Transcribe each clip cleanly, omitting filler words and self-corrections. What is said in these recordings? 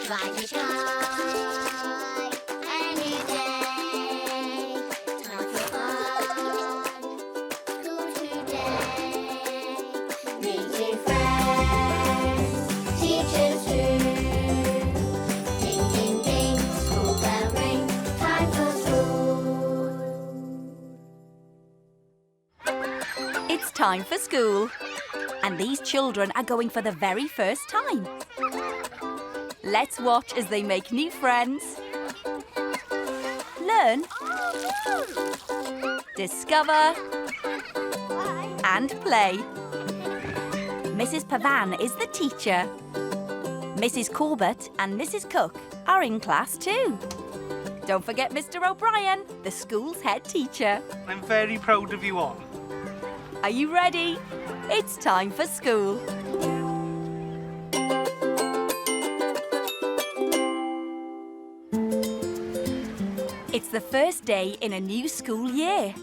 Fly to sky, a new day. Time for fun, school today. Meeting friends, teachers too. Ding, ding, ding, school bell ring. Time for school. It's time for school. And these children are going for the very first time. Let's watch as they make new friends, learn, discover, and play. Mrs. Pavan is the teacher. Mrs. Corbett and Mrs. Cook are in class too. Don't forget Mr. O'Brien, the school's head teacher. I'm very proud of you all. Are you ready? It's time for school. It's the first day in a new school year.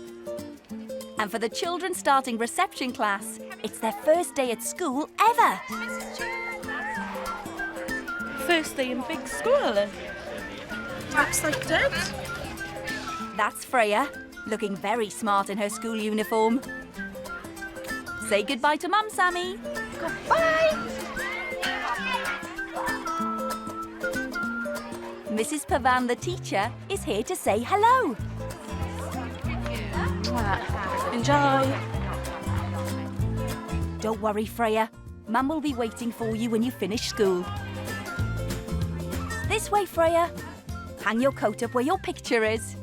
And for the children starting reception class, it's their first day at school ever. First day in big school. That's like that. That's Freya, looking very smart in her school uniform. Say goodbye to Mum, Sammy. Goodbye. Mrs. Pavan, the teacher, is here to say hello. Enjoy. Don't worry, Freya. Mum will be waiting for you when you finish school. This way, Freya. Hang your coat up where your picture is.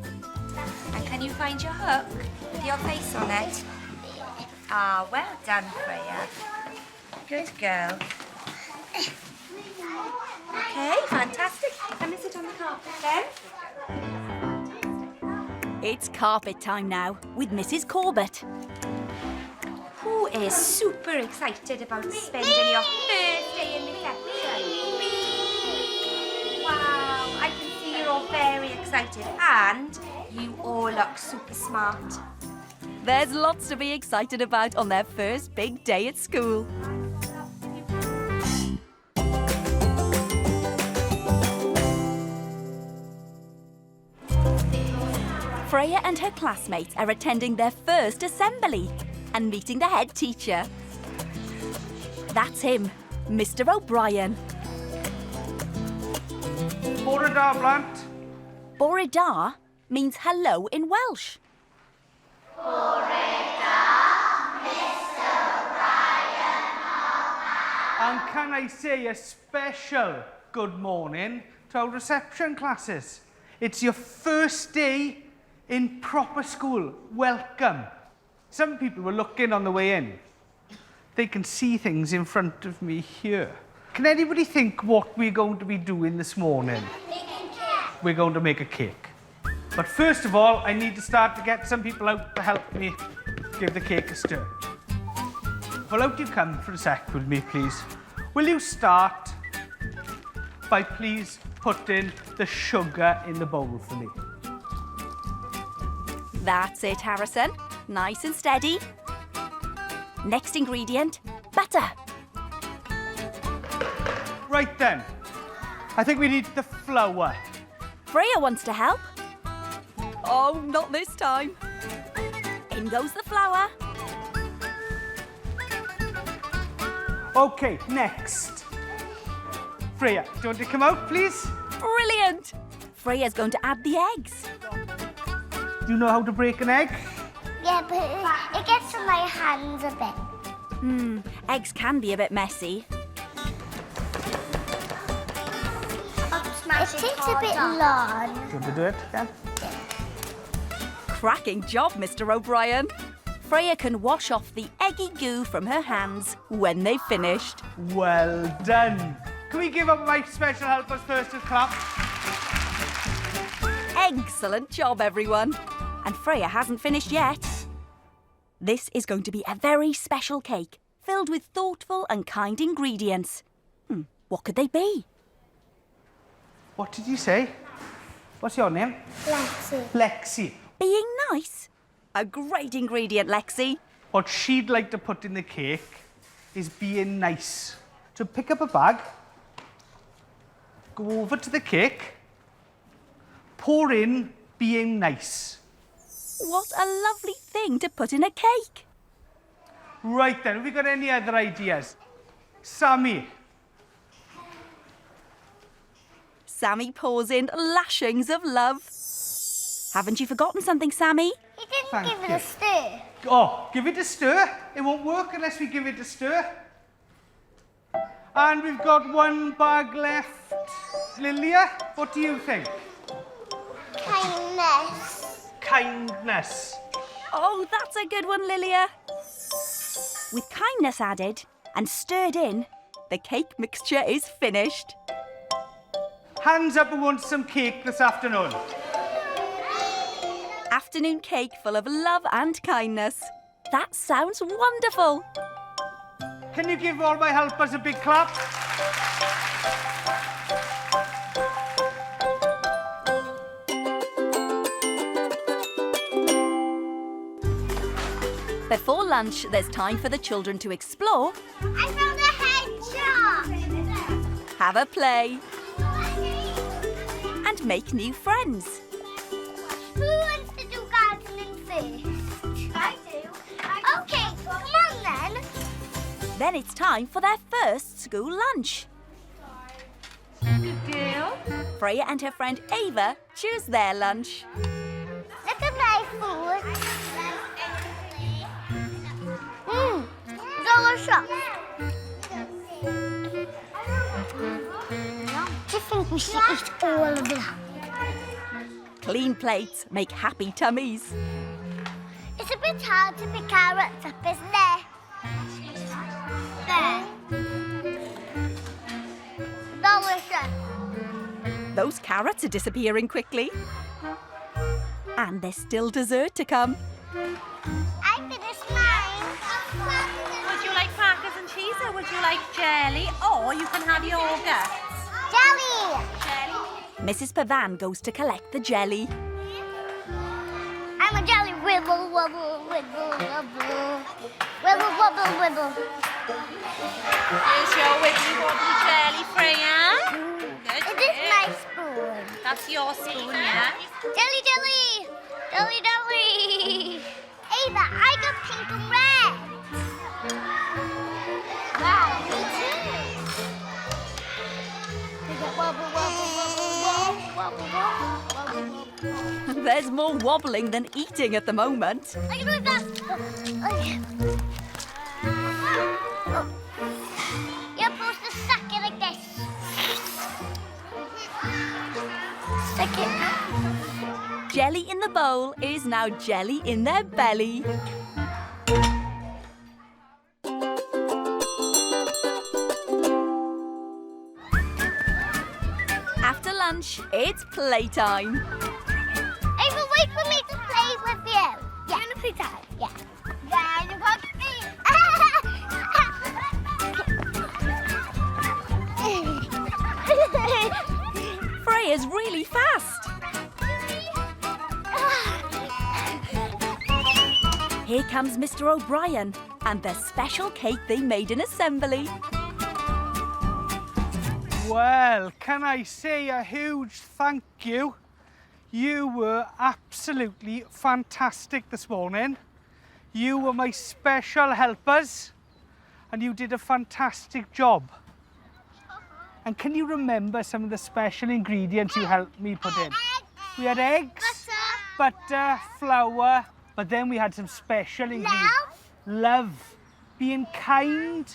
And can you find your hook with your face on it? Ah, well done, Freya. Good girl. Okay, fantastic. Let me sit on the carpet then. It's carpet time now with Mrs. Corbett. Who is super excited about spending your first day in reception? Wow, I can see you're all very excited and you all look super smart. There's lots to be excited about on their first big day at school. Freya and her classmates are attending their first assembly and meeting the head teacher. That's him, Mr. O'Brien. Bore da, blant. Bore da means hello in Welsh. And can I say a special good morning to our reception classes? It's your first day in proper school. Welcome. Some people were looking on the way in. They can see things in front of me here. Can anybody think what we're going to be doing this morning? Making cake. We're going to make a cake. But first of all, I need to start to get some people out to help me give the cake a stir. Well, out you come for a sec with me, please. Will you start by please putting the sugar in the bowl for me? That's it, Harrison. Nice and steady. Next ingredient, butter. Right then. I think we need the flour. Freya wants to help. Oh, not this time. In goes the flour. Okay, next. Freya, do you want to come out, please? Brilliant! Freya's going to add the eggs. Do you know how to break an egg? Yeah, but it gets on my hands a bit. Eggs can be a bit messy. It takes a bit long. Do you want to do it? Yeah. Cracking job, Mr. O'Brien. Freya can wash off the eggy goo from her hands when they've finished. Well done. Can we give up my special helpers first and clap? Excellent job, everyone. And Freya hasn't finished yet. This is going to be a very special cake, filled with thoughtful and kind ingredients. What could they be? What did you say? What's your name? Lexi. Lexi. Being nice. A great ingredient, Lexi. What she'd like to put in the cake is being nice. So pick up a bag. go over to the cake, pour in being nice. What a lovely thing to put in a cake. Right then, have we got any other ideas? Sammy. Sammy pours in lashings of love. Haven't you forgotten something, Sammy? He didn't Thank give it you. a stir. Oh, give it a stir. It won't work unless we give it a stir. And we've got one bag left. Lilia, what do you think? Kindness. Kindness. Oh, that's a good one, Lilia. With kindness added and stirred in, the cake mixture is finished. Hands up who wants some cake this afternoon. Afternoon cake full of love and kindness. That sounds wonderful. Can you give all my helpers a big clap? Before lunch, there's time for the children to explore, I found a hedgehog. have a play, and make new friends. Who wants to do gardening first? I do. Okay, come on then. Then it's time for their first school lunch. Good girl. Freya and her friend Ava choose their lunch. Look at my food. Delicious. Do you think we should eat all of that? Clean plates make happy tummies. It's a bit hard to pick carrots up, isn't it? There. Delicious. Those carrots are disappearing quickly. And there's still dessert to come. I finished mine. Would you like crackers and cheese or would you like jelly? Or you can have yogurt. Jelly. Mrs. Pavan goes to collect the jelly. I'm a jelly. Wibble, wobble, wibble, wobble. Wibble, wobble, wibble. Here's your wibbly-wobbly jelly, Freya. Good. It is my spoon. That's your spoon, yeah? Jelly, jelly. Jelly, jelly. Ava, I got pink and red. Wow, me too. We got wobble, wobble, wobble, wobble, wobble, wobble, wobble. There's more wobbling than eating at the moment. I can do that. Okay. Oh. You're supposed to suck it like this. Suck it. Jelly in the bowl is now jelly in their belly. After lunch, it's playtime. Ava, wait for me to play with you. Yeah. You want to play time? Yeah. Yeah, you got me. Freya's really fast. Here comes Mr. O'Brien and the special cake they made in assembly. Well, can I say a huge thank you? You were absolutely fantastic this morning. You were my special helpers and you did a fantastic job. And can you remember some of the special ingredients you helped me put in? We had eggs, butter, flour, but then we had some special ingredients. Love, being kind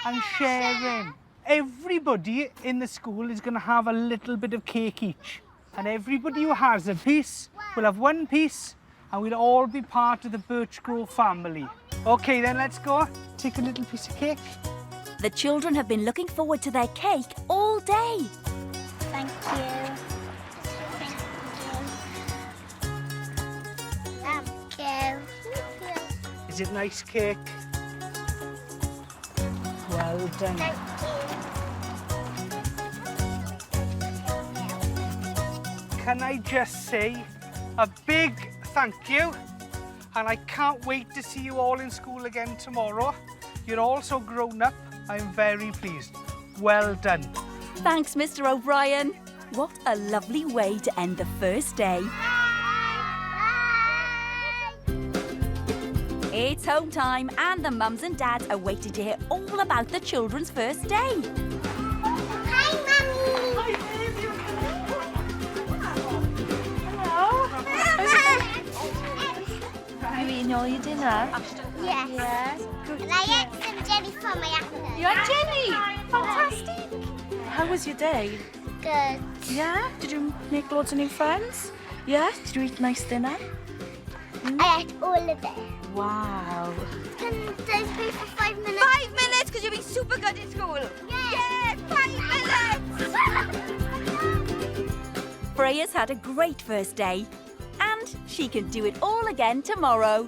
and sharing. Everybody in the school is going to have a little bit of cake each. And everybody who has a piece will have one piece and we'll all be part of the Birch Grove family. Okay, then let's go. Take a little piece of cake. The children have been looking forward to their cake all day. Thank you. Thank you. Is it nice cake? Well done. Thank you. Can I just say a big thank you? And I can't wait to see you all in school again tomorrow. You're all so grown up. I'm very pleased. Well done. Thanks, Mr. O'Brien. What a lovely way to end the first day. It's home time and the mums and dads are waiting to hear all about the children's first day. Hi, Mummy. You eating all your dinner? Yes. Yeah. And I ate some jelly for my apple. You had Jenny. Fantastic. How was your day? Good. Yeah? Did you make loads of new friends? Yeah? Did you eat nice dinner? I ate all of it. Wow. Can those be for 5 minutes? 5 minutes, because you'll be super good in school. Yeah. 5 minutes. Freya's had a great first day and she can do it all again tomorrow.